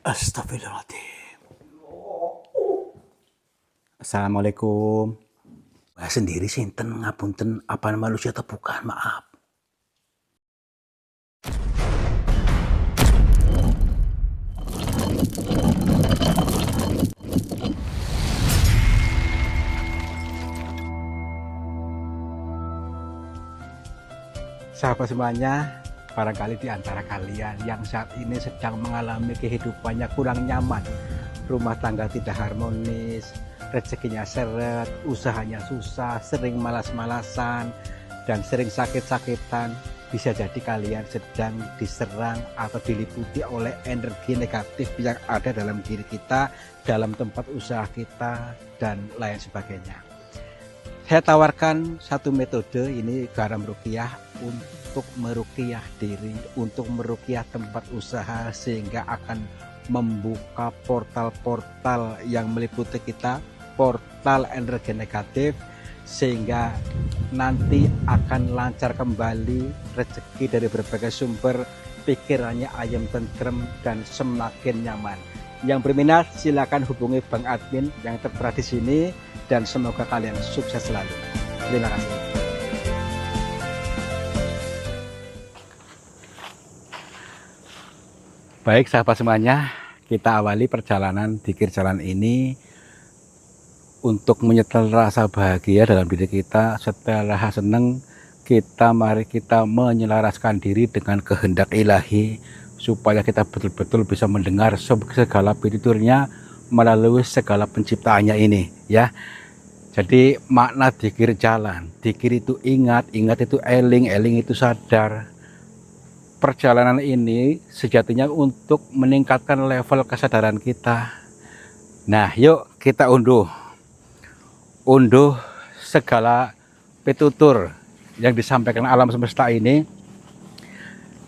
Astagfirullahaladzim. Assalamualaikum. Wah, sendiri sinten ngapunten, apa manusia atau bukan, maaf. Sahabat semuanya, barangkali di antara kalian yang saat ini sedang mengalami kehidupannya kurang nyaman, rumah tangga tidak harmonis, rezekinya seret, usahanya susah, sering malas-malasan, dan sering sakit-sakitan. Bisa jadi kalian sedang diserang atau diliputi oleh energi negatif yang ada dalam diri kita, dalam tempat usaha kita, dan lain sebagainya. Saya tawarkan satu metode, ini garam ruqyah, untuk meruqyah diri, untuk meruqyah tempat usaha, sehingga akan membuka portal-portal yang meliputi kita, portal energi negatif, sehingga nanti akan lancar kembali rezeki dari berbagai sumber, pikirannya ayam tentrem dan semakin nyaman. Yang berminat silakan hubungi Bang Admin yang tertera di sini, dan semoga kalian sukses selalu. Terima kasih. Baik sahabat semuanya, kita awali perjalanan dzikir jalan ini untuk menyetel rasa bahagia dalam diri kita. Setelah senang, mari kita menyelaraskan diri dengan kehendak ilahi, supaya kita betul-betul bisa mendengar segala pituturnya melalui segala penciptaannya ini, ya. Jadi makna dzikir jalan, dzikir itu ingat, ingat itu eling, eling itu sadar. Perjalanan ini sejatinya untuk meningkatkan level kesadaran kita. Nah, yuk kita unduh segala pitutur yang disampaikan alam semesta ini,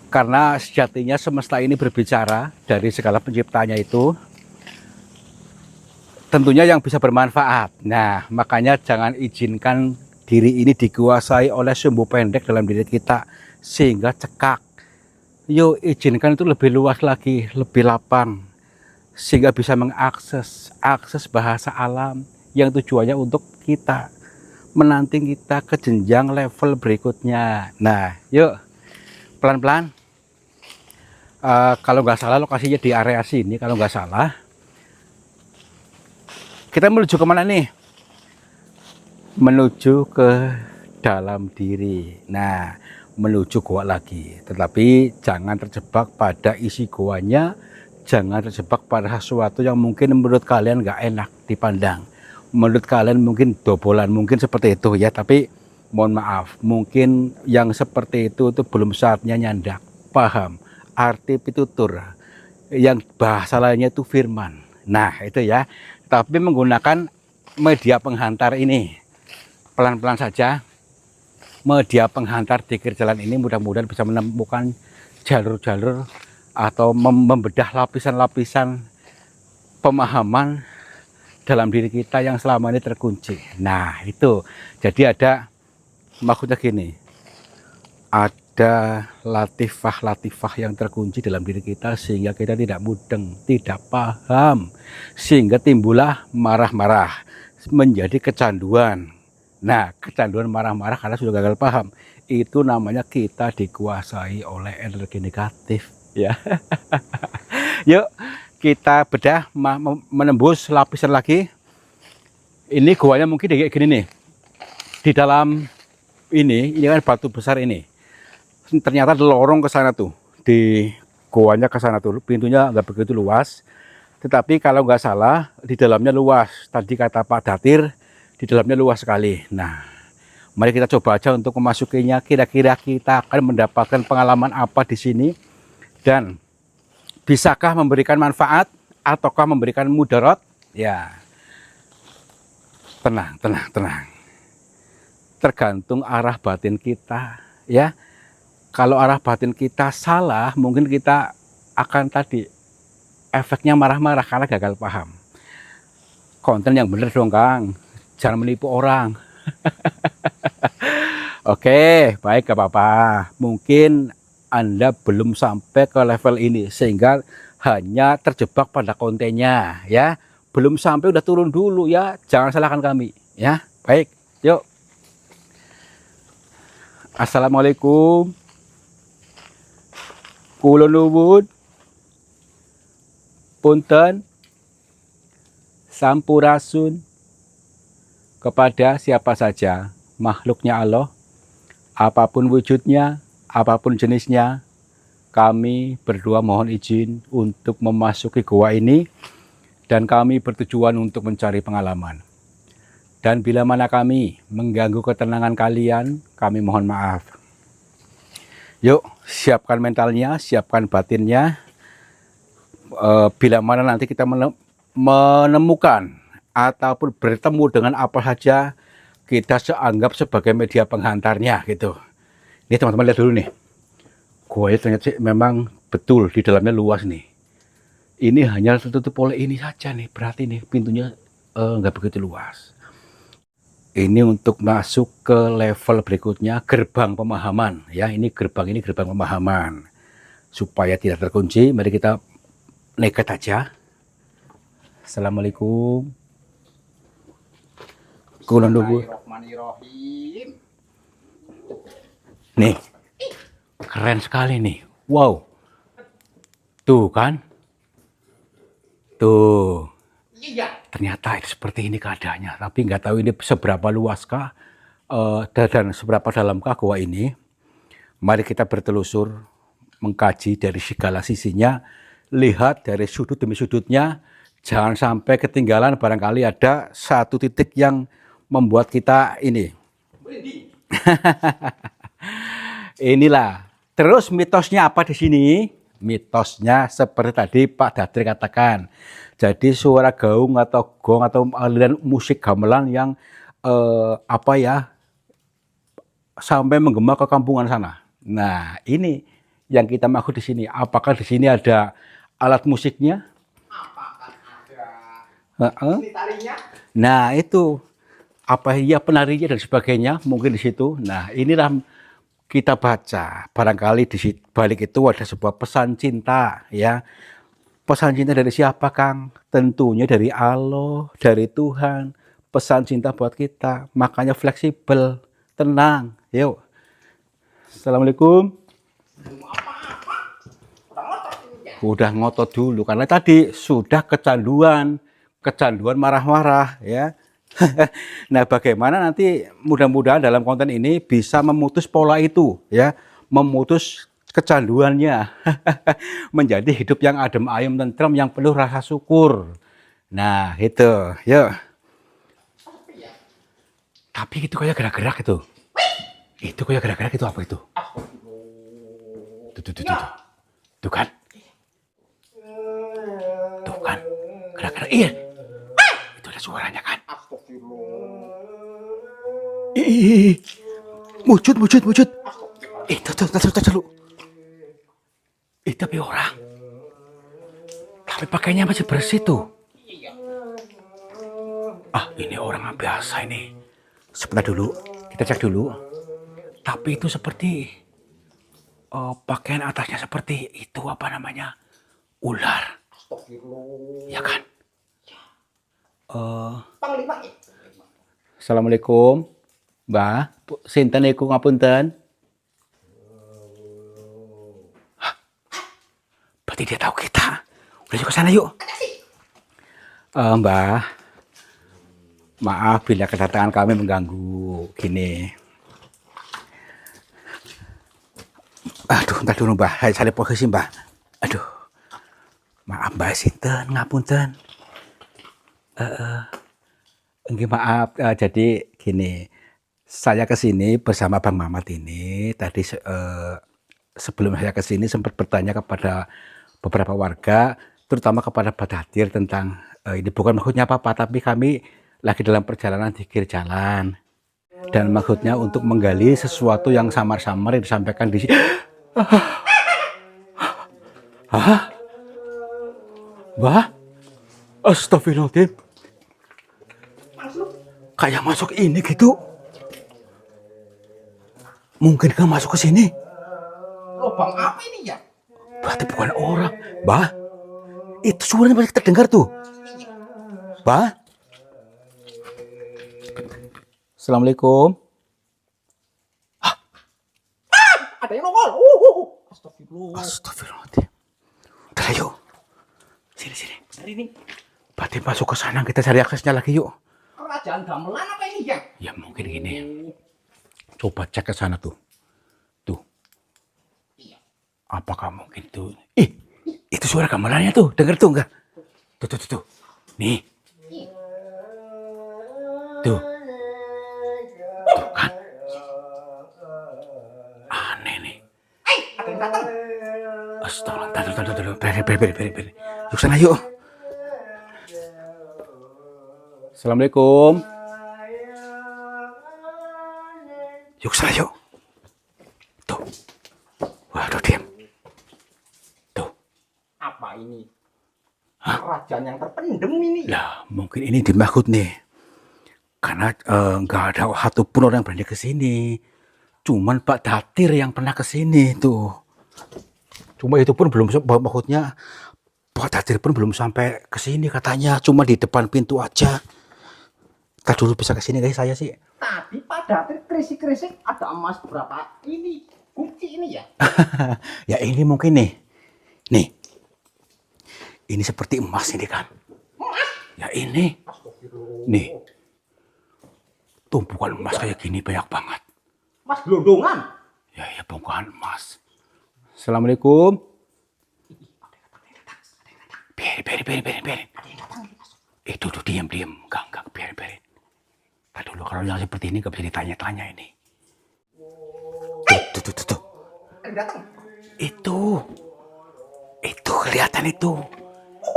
karena sejatinya semesta ini berbicara dari segala penciptanya itu, tentunya yang bisa bermanfaat. Nah, makanya jangan izinkan diri ini dikuasai oleh sumbu pendek dalam diri kita sehingga cekak. Yuk izinkan itu lebih luas lagi, lebih lapang, sehingga bisa mengakses bahasa alam yang tujuannya untuk kita, menanti kita ke jenjang level berikutnya. Nah, yuk pelan-pelan. Kalau nggak salah lokasinya di area sini, kalau nggak salah. Kita menuju kemana nih? Menuju ke dalam diri. Nah, menuju goa lagi. Tetapi jangan terjebak pada isi goanya. Jangan terjebak pada sesuatu yang mungkin menurut kalian nggak enak dipandang. Menurut kalian mungkin dobolan, mungkin seperti itu ya. Tapi mohon maaf, mungkin yang seperti itu belum saatnya nyandak. Paham arti pitutur. Yang bahasa lainnya itu firman. Nah, itu ya. Tapi menggunakan media penghantar ini, pelan-pelan saja. Media penghantar dzikir jalan ini mudah-mudahan bisa menemukan jalur-jalur atau membedah lapisan-lapisan pemahaman dalam diri kita yang selama ini terkunci. Nah, itu. Jadi ada maksudnya gini, ada latifah-latifah yang terkunci dalam diri kita sehingga kita tidak mudeng, tidak paham, sehingga timbullah marah-marah, menjadi kecanduan. Nah, kecanduan marah-marah karena sudah gagal paham, itu namanya kita dikuasai oleh energi negatif, ya. Yuk kita bedah, menembus lapisan lagi. Ini goanya mungkin kayak gini nih, di dalam ini kan batu besar ini. Ternyata ada lorong ke sana tuh, di goanya ke sana tuh, pintunya nggak begitu luas, tetapi kalau nggak salah di dalamnya luas. Tadi kata Pak Datir, di dalamnya luas sekali. Nah, mari kita coba aja untuk memasukinya. Kira-kira kita akan mendapatkan pengalaman apa di sini, dan bisakah memberikan manfaat ataukah memberikan mudarat? Ya, tenang, tenang, tenang. Tergantung arah batin kita, ya. Kalau arah batin kita salah, mungkin kita akan tadi efeknya marah-marah karena gagal paham. Konten yang bener dong, Kang. Jangan menipu orang. Oke, baik, gak apa-apa. Mungkin Anda belum sampai ke level ini, sehingga hanya terjebak pada kontennya ya. Belum sampai udah turun dulu ya. Jangan salahkan kami ya. Baik, yuk. Assalamualaikum. Kula nuwun punten sampurasun kepada siapa saja makhluknya Allah, apapun wujudnya, apapun jenisnya. Kami berdua mohon izin untuk memasuki gua ini, dan kami bertujuan untuk mencari pengalaman. Dan bila mana kami mengganggu ketenangan kalian, kami mohon maaf. Yuk, siapkan mentalnya, siapkan batinnya. Bila mana nanti kita menemukan ataupun bertemu dengan apa saja, kita seanggap sebagai media penghantarnya gitu. Ini teman-teman lihat dulu nih. Gua ternyata memang betul di dalamnya luas nih. Ini hanya tertutup oleh ini saja nih, berarti nih pintunya nggak begitu luas. Ini untuk masuk ke level berikutnya, gerbang pemahaman ya. Ini gerbang pemahaman. Supaya tidak terkunci, mari kita nekat aja. Assalamualaikum. Kulon dulu. Nih, keren sekali nih. Wow. Tuh kan. Tuh. Ternyata itu seperti ini keadaannya. Tapi nggak tahu ini seberapa luaskah dan seberapa dalamkah gua ini. Mari kita bertelusur, mengkaji dari segala sisinya. Lihat dari sudut demi sudutnya. Jangan sampai ketinggalan, barangkali ada satu titik yang membuat kita ini. Inilah. Terus mitosnya apa di sini? Mitosnya seperti tadi Pak Dadri katakan. Jadi suara gaung atau gong atau aliran musik gamelan yang sampai menggema ke kampungan sana. Nah, ini yang kita maksud di sini. Apakah di sini ada alat musiknya? Apakah ada seni tarinya? Nah, itu apa ya, penarinya dan sebagainya mungkin di situ. Nah, inilah kita baca. Barangkali di balik itu ada sebuah pesan cinta ya. Pesan cinta dari siapa, Kang? Tentunya dari Allah, dari Tuhan. Pesan cinta buat kita. Makanya fleksibel, tenang. Yuk. Assalamualaikum. Udah ngotot dulu karena tadi sudah kecanduan marah-marah ya. Nah, bagaimana nanti mudah-mudahan dalam konten ini bisa memutus pola itu ya, memutus kecanduannya menjadi hidup yang adem ayem tentrem yang penuh rasa syukur. Nah, itu, yuk. Tapi itu kayak gerak-gerak itu. Itu kayak gerak-gerak itu apa itu? Tuh. Tuh kan? Tuh kan? Gerak-gerak. Iya. Itu ada suaranya kan? Ih. Wujud. Itu tuh. Itu tapi orang. Tapi pakainya masih bersih tuh. Ah, ini orang biasa ini. Sebentar dulu, kita cek dulu. Tapi itu seperti pakaian atasnya seperti itu, apa namanya, ular. Ya kan? Panglima. Assalamualaikum, Mbah. Sinten niku ngapunten? Berarti dia tahu kita. Udah yuk ke sana yuk. Mbah, maaf bila kedatangan kami mengganggu gini. Aduh, entar dulu Mbah, saya posisi Mbah. Aduh, maaf Mbah, sinten ngapunten. Enggak, maaf, jadi gini, saya kesini bersama Bang Mamat ini. Tadi sebelum saya kesini sempat bertanya kepada beberapa warga, terutama kepada Pak Dadir tentang ini bukan maksudnya apa-apa, tapi kami lagi dalam perjalanan di kiri jalan. Dan maksudnya untuk menggali sesuatu yang samar-samar yang disampaikan di sini. Hah? Wah? Astagfirullahaladzim. Kayak masuk ini gitu. Mungkin kan masuk ke sini. Lubang apa ini ya? Berarti bukan orang. Bah, Itu suaranya masih terdengar tuh. Bah? Assalamualaikum. Ada yang nongol. Astagfirullah. Astagfirullahaladzim. Udah yuk. Sini. Hari ini Berarti masuk ke sana, kita cari aksesnya lagi yuk. kerajaan gamelan apa ini ya? Ya mungkin gini. Coba cek ke sana tuh. Tuh. Iya. Apakah mungkin tuh? Itu suara gamelannya tuh. Dengar tuh enggak? Tuh. Nih. Tuh. Tuh kan. Aneh nih. Ada yang datang. Astaga, taruh. Beri. Yuk sana yuk. Assalamualaikum. Yuk sana yuk. Tuh. Waduh, diam. Tuh. Apa ini? Kerajaan yang terpendam ini. Lah, mungkin ini dimaksud nih. Karena nggak ada satupun orang yang berani ke sini. Cuman Pak Datir yang pernah ke sini tuh. Cuma itu pun belum, maksudnya Pak Datir pun belum sampai ke sini katanya. Cuma di depan pintu aja. Kita dulu bisa ke sini guys, saya sih. Tadi Pak Datir krisik-krisik ada emas berapa ini kunci ini ya? Ya ini mungkin nih. Nih. Ini seperti emas ini kan. Emas? Ya ini. Nih. Tumpukan emas kayak gini banyak banget. Emas gelondongan. Ya bongkahan emas. Assalamualaikum. Biarin. Itu tuh diam. Enggak, biarin. Tadi dulu kalau yang seperti ini gak bisa ditanya-tanya ini. Tuh. Ada yang datang. Itu kelihatan itu.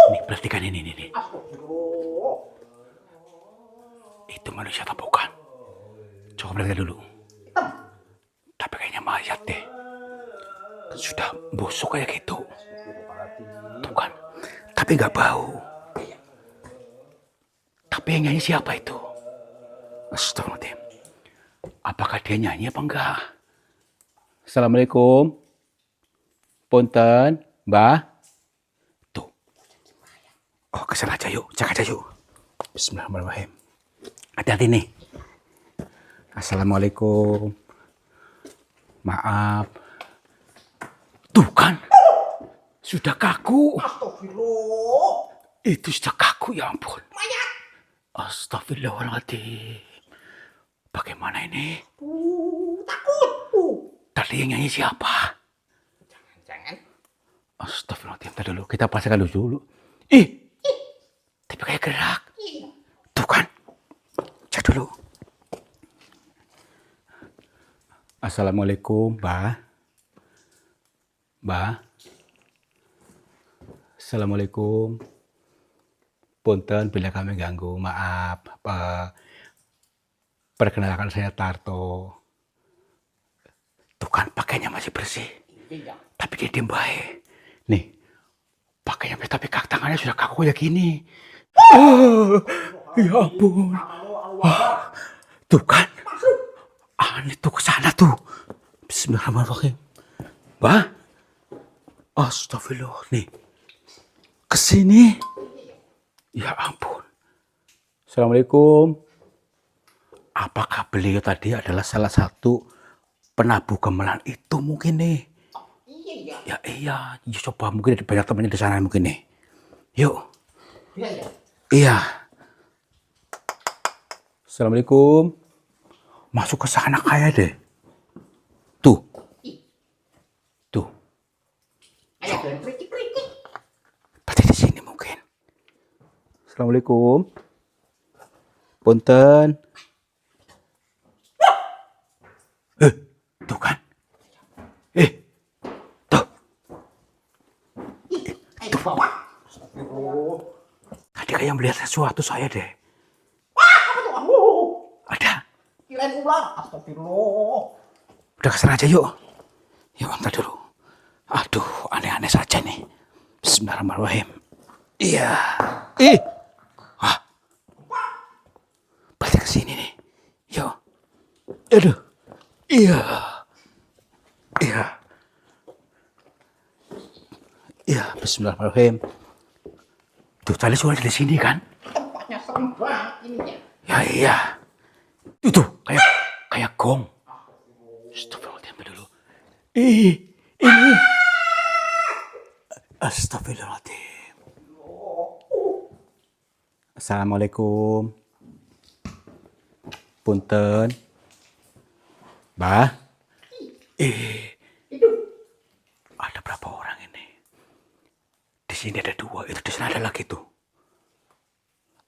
Nih, perhatikan ini. Astagfirullah. Itu manusia atau bukan? Coba perhatikan dulu. Hitam. Tapi kayaknya mayat deh. Sudah busuk kayak gitu. Tuh kan. Tapi nggak bau. Tapi yang nyanyi siapa itu? Astagfirullahaladzim. Apakah dia nyanyi apa enggak? Assalamualaikum. Punten, Mbah. Tuh. Oh, kesana aja yuk. Cek aja yuk. Bismillahirrahmanirrahim. Hati-hati nih. Assalamualaikum. Maaf. Tuh kan. Sudah kaku. Astagfirullah. Itu sudah kaku, ya ampun. Mayat. Astagfirullahaladzim. Bagaimana ini? Takut. Tadi yang nyanyi siapa? Jangan. Astagfirullahaladzim. Tadi dulu, kita pastikan dulu. Tapi kayak gerak. Tuh kan. Cek dulu. Assalamualaikum, Mbah. Assalamualaikum. Punten bila kami ganggu, maaf. Perkenalkan saya Tarto. Tuh kan pakainya masih bersih. Iya. Tapi dia diem baik. Nih. Pakainya bersih tapi tangannya sudah kaku kayak gini. Ya ampun. Tuh kan. Aneh tuh kesana tuh. Bismillahirrahmanirrahim. Bah. Astagfirullah. Nih. Kesini. Ya ampun. Assalamualaikum. Apakah beliau tadi adalah salah satu penabuh gamelan itu mungkin nih? Iya. Ya iya. Coba mungkin ada banyak temannya di sana mungkin nih. Yuk. Iya. Iya. Assalamualaikum. Masuk ke sana kayak deh. Tuh. Ayo dan kerikik. Berarti di sini mungkin. Assalamualaikum. Punten. Tuh kan. Tuh. Ayo bawah. Tadi kayak melihat sesuatu saya deh. Apa tuh? Ada. Kirain ular. Astagfirullah. Udah kesana aja yuk. Yuk, ntar dulu. Aduh, aneh-aneh saja nih. Bismillahirrahmanirrahim. Iya. Wah. Berarti kesini nih. Yuk. Aduh. Iya. Bismillahirrahmanirrahim. Tuh, tadi suara di sini kan? Tempatnya serem banget ininya. Ya iya. Itu kayak gong. Astagfirullahaladzim dulu. Ini. Astagfirullahaladzim. Assalamualaikum. Punten. Bah. Itu Ada berapa orang ini? Di sini ada 2, itu di sana ada lagi tuh.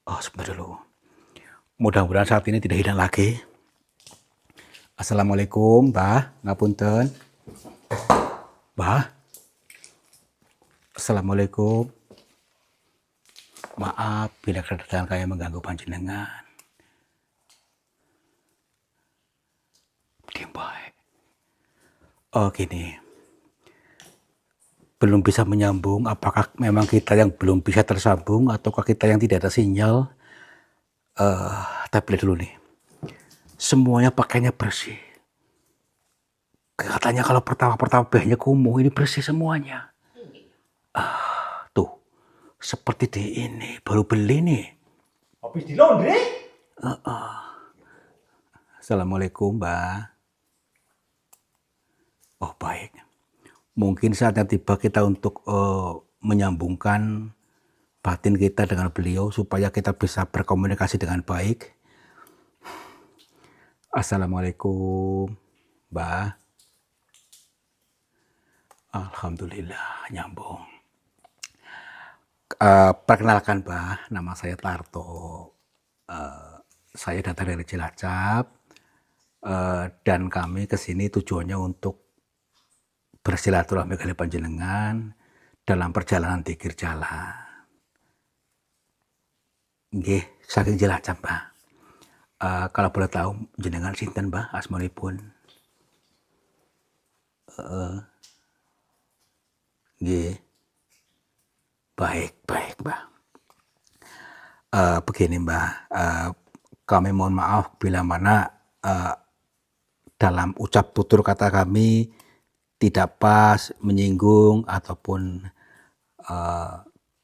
Oh, sebentar dulu. Mudah-mudahan saat ini tidak hilang lagi. Assalamualaikum, Bah. Ngapunten. Bah. Assalamualaikum. Maaf bila kedatangan kaya mengganggu panjenengan. Diam baik. Oh, gini. Belum bisa menyambung, apakah memang kita yang belum bisa tersambung ataukah kita yang tidak ada sinyal? Tapi lihat dulu nih. Semuanya pakainya bersih. Katanya kalau pertama-pertama behnya kumuh, ini bersih semuanya. Tuh, seperti di ini, baru beli nih. habis di laundry. Assalamualaikum, Mbak. Oh, baik. Mungkin saatnya tiba kita untuk menyambungkan batin kita dengan beliau supaya kita bisa berkomunikasi dengan baik. Assalamualaikum, Mbak. Alhamdulillah, nyambung. Perkenalkan, Mbak, nama saya Tarto. Saya datang dari Cilacap dan kami kesini tujuannya untuk bersilaturahmi kali panjenengan dalam perjalanan tikir jalan. Nggih, saking Cilacap, Mbak. Kalau boleh tahu jenengan sinten, Mbak, asmanipun? Nggih. Baik, Mbak. Begini, Mbak, kami mohon maaf bila mana dalam ucap tutur kata kami tidak pas, menyinggung ataupun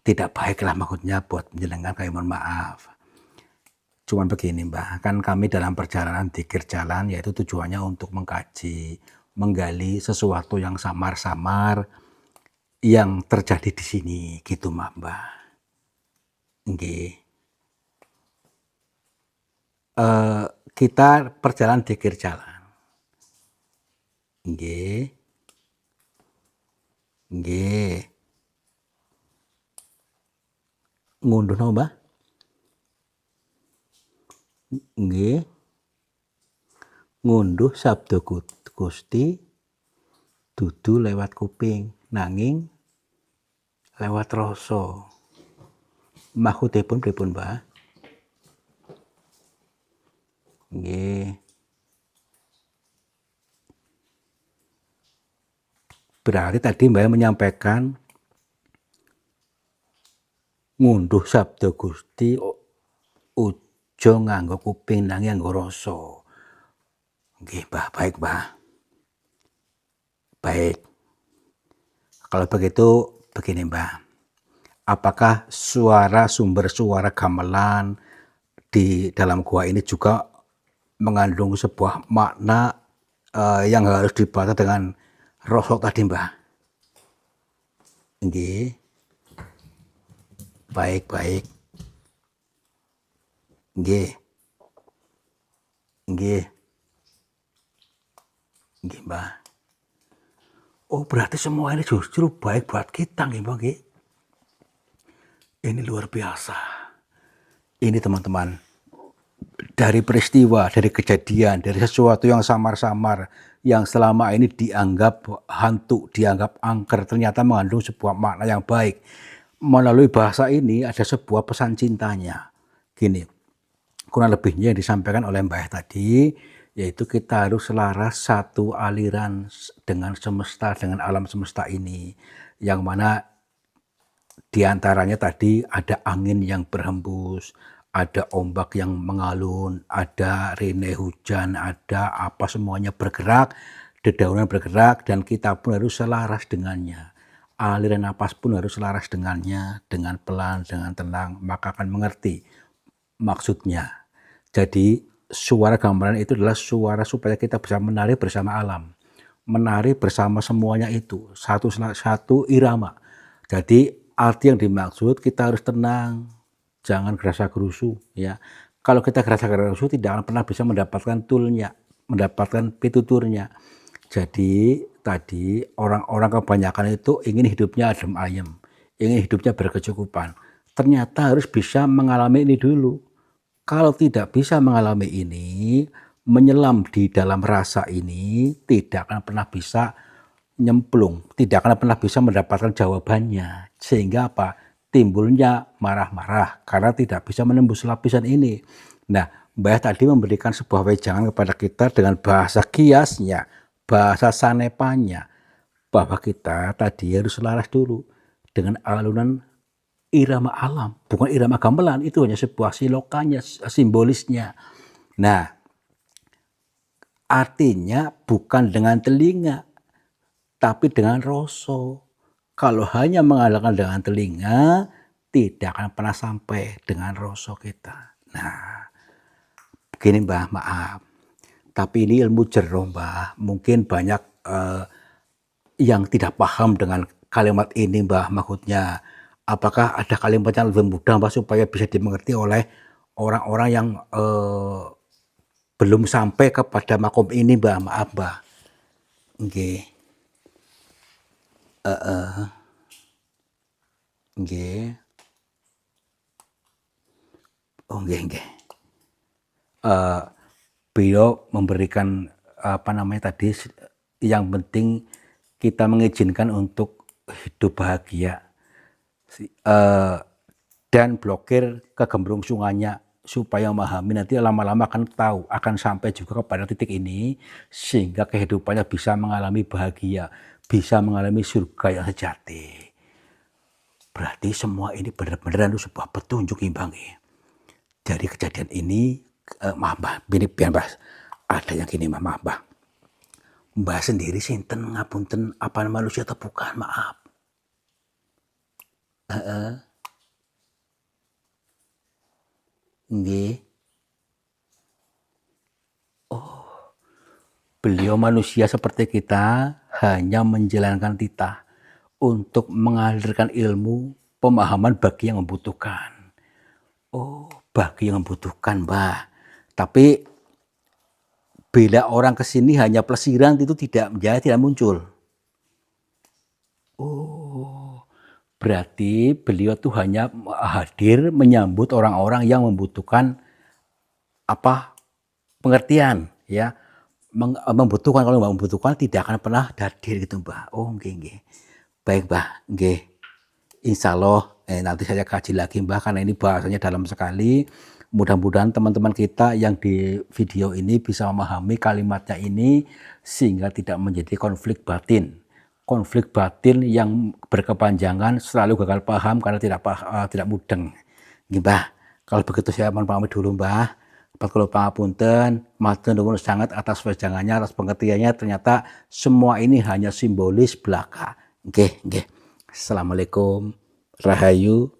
tidak baiklah maksudnya buat menjenengan, kami mohon maaf. Cuman begini, Mbak, kan kami dalam perjalanan dzikir jalan yaitu tujuannya untuk mengkaji, menggali sesuatu yang samar-samar yang terjadi di sini gitu, Mbak. Nggih. Kita perjalanan dzikir jalan. Nggih. Ngunduh napa, Mbah? Nggih. Ngunduh sabda Gusti dudu lewat kuping, nanging lewat rasa. Maksudipun pripun, Mbah? Nggih. Berarti tadi Mbah menyampaikan ngunduh sabda Gusti ujo nganggo kuping nanging nganggo rasa. Nggih, Mbah, baik, Mbah. Baik. Kalau begitu begini, Mbah. Apakah sumber suara gamelan di dalam gua ini juga mengandung sebuah makna yang harus dibaca dengan rasa tadi, Mbah? Nggih. Baik. Nggih. Nggih, Mbah. Oh, berarti semua ini justru baik buat kita, nggih, Mbah, nggih. Ini luar biasa. Ini teman-teman, dari peristiwa, dari kejadian, dari sesuatu yang samar-samar, yang selama ini dianggap hantu, dianggap angker, ternyata mengandung sebuah makna yang baik. Melalui bahasa ini ada sebuah pesan cintanya. Gini, kurang lebihnya yang disampaikan oleh Mbah tadi, yaitu kita harus selaras satu aliran dengan semesta, dengan alam semesta ini. Yang mana diantaranya tadi ada angin yang berhembus, ada ombak yang mengalun, ada rene hujan, ada apa semuanya bergerak, dedaunan bergerak, dan kita pun harus selaras dengannya. aliran napas pun harus selaras dengannya, dengan pelan, dengan tenang, maka akan mengerti maksudnya. Jadi suara gamelan itu adalah suara supaya kita bisa menari bersama alam, menari bersama semuanya itu, satu irama. Jadi arti yang dimaksud kita harus tenang, jangan gerasa-gerusu ya. Kalau kita gerasa-gerusu tidak akan pernah bisa mendapatkan toolnya, mendapatkan pituturnya. Jadi tadi orang-orang kebanyakan itu ingin hidupnya adem ayem, ingin hidupnya berkecukupan. Ternyata harus bisa mengalami ini dulu. Kalau tidak bisa mengalami ini, menyelam di dalam rasa ini, tidak akan pernah bisa nyemplung, tidak akan pernah bisa mendapatkan jawabannya. Sehingga apa? Timbulnya marah-marah karena tidak bisa menembus lapisan ini. Nah, Mbah tadi memberikan sebuah wejangan kepada kita dengan bahasa kiasnya, bahasa sanepannya, bahwa kita tadi harus selaras dulu dengan alunan irama alam, bukan irama gamelan, itu hanya sebuah silokannya, simbolisnya. Nah, artinya bukan dengan telinga, tapi dengan rasa. Kalau hanya mengandalkan dengan telinga, tidak akan pernah sampai dengan rasa kita. Nah, begini Mbah, maaf. Tapi ini ilmu jero Mbah. Mungkin banyak yang tidak paham dengan kalimat ini Mbah. Maksudnya, apakah ada kalimat yang lebih mudah Mbah supaya bisa dimengerti oleh orang-orang yang belum sampai kepada makom ini Mbah? Maaf Mbah. Nggih. Nggih. Oh nggih. Beliau memberikan apa namanya tadi, yang penting kita mengizinkan untuk hidup bahagia dan blokir kegemblungsungannya supaya memahami, nanti lama-lama akan tahu, akan sampai juga kepada titik ini sehingga kehidupannya bisa mengalami bahagia, bisa mengalami surga yang sejati. Berarti semua ini benar-benar sebuah petunjuk imbang. Dari kejadian ini, maaf Mbah, biar Mbah, ada yang gini maaf Mbah. Mbah sendiri sinten ngapunten, apa manusia atau bukan, maaf. Nggih. Oh, beliau manusia seperti kita, hanya menjalankan titah untuk mengalirkan ilmu, pemahaman bagi yang membutuhkan. Oh, bagi yang membutuhkan, Mbah. Tapi bila orang kesini hanya pelesiran itu tidak muncul. Oh, berarti beliau tuh hanya hadir menyambut orang-orang yang membutuhkan apa pengertian, ya. Membutuhkan, kalau nggak membutuhkan tidak akan pernah hadir gitu Mbah. Oh nggih. Baik Mbah, nggih. Insya Allah nanti saya kaji lagi Mbah, karena ini bahasanya dalam sekali. Mudah-mudahan teman-teman kita yang di video ini bisa memahami kalimatnya ini sehingga tidak menjadi konflik batin. Konflik batin yang berkepanjangan selalu gagal paham karena tidak mudeng. Nggih Mbah, kalau begitu saya mohon pamit dulu Mbah. Kalau pangapunten, matur nuwun sangat atas wejangannya, atas pengertiannya. Ternyata semua ini hanya simbolis belaka. Nggih. Assalamualaikum. Rahayu.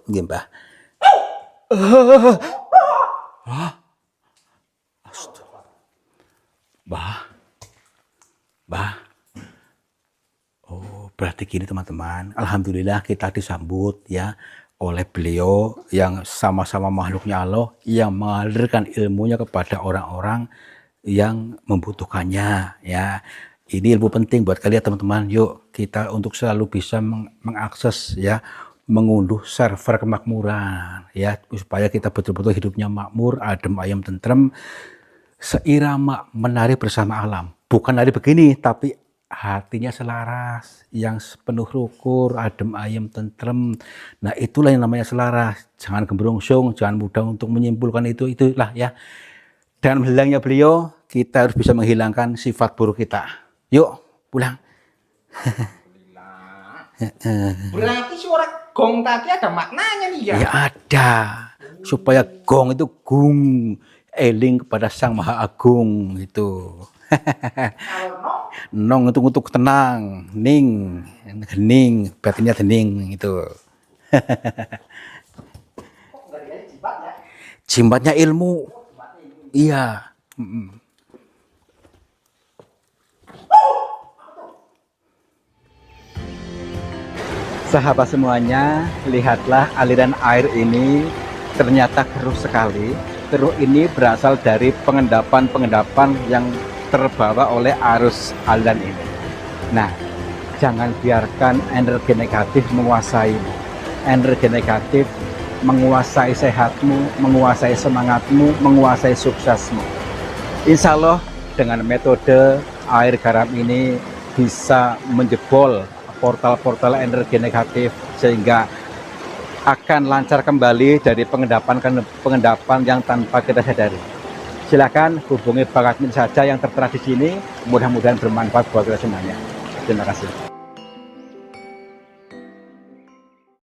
Nggih Mbah. Mbah. Oh, berarti gini teman-teman. Alhamdulillah kita disambut ya oleh beliau yang sama-sama makhluknya Allah, yang mengalirkan ilmunya kepada orang-orang yang membutuhkannya ya. Ini ilmu penting buat kalian teman-teman. Yuk kita untuk selalu bisa mengakses ya, mengunduh server kemakmuran ya, supaya kita betul-betul hidupnya makmur, adem ayem tentrem, seirama menari bersama alam. Bukan nari begini, tapi hatinya selaras, yang penuh syukur, adem ayem tentrem. Nah itulah yang namanya selaras. Jangan gembrungsung, jangan mudah untuk menyimpulkan itulah ya. Dan hilangnya beliau, kita harus bisa menghilangkan sifat buruk kita. Yuk pulang. Berarti suara gong tadi ada maknanya nih ya? Ya ada, supaya gong itu gung, eling kepada Sang Maha Agung itu. Kalau Nong untuk tenang, ning, hening, batinnya hening itu. Kok nggak dikasih jibat ya? Jimatnya ilmu. Jibatnya ini. Iya. Mm-mm. Sahabat semuanya, lihatlah aliran air ini ternyata keruh sekali. Keruh ini berasal dari pengendapan-pengendapan yang terbawa oleh arus aliran ini. Nah, jangan biarkan energi negatif menguasaimu. Energi negatif menguasai sehatmu, menguasai semangatmu, menguasai suksesmu. Insya Allah dengan metode air garam ini bisa menjebol portal-portal energi negatif sehingga akan lancar kembali dari pengendapan yang tanpa kita sadari. Silakan hubungi Bang Admin saja yang tertera di sini. Mudah-mudahan bermanfaat buat kita semuanya. Terima kasih.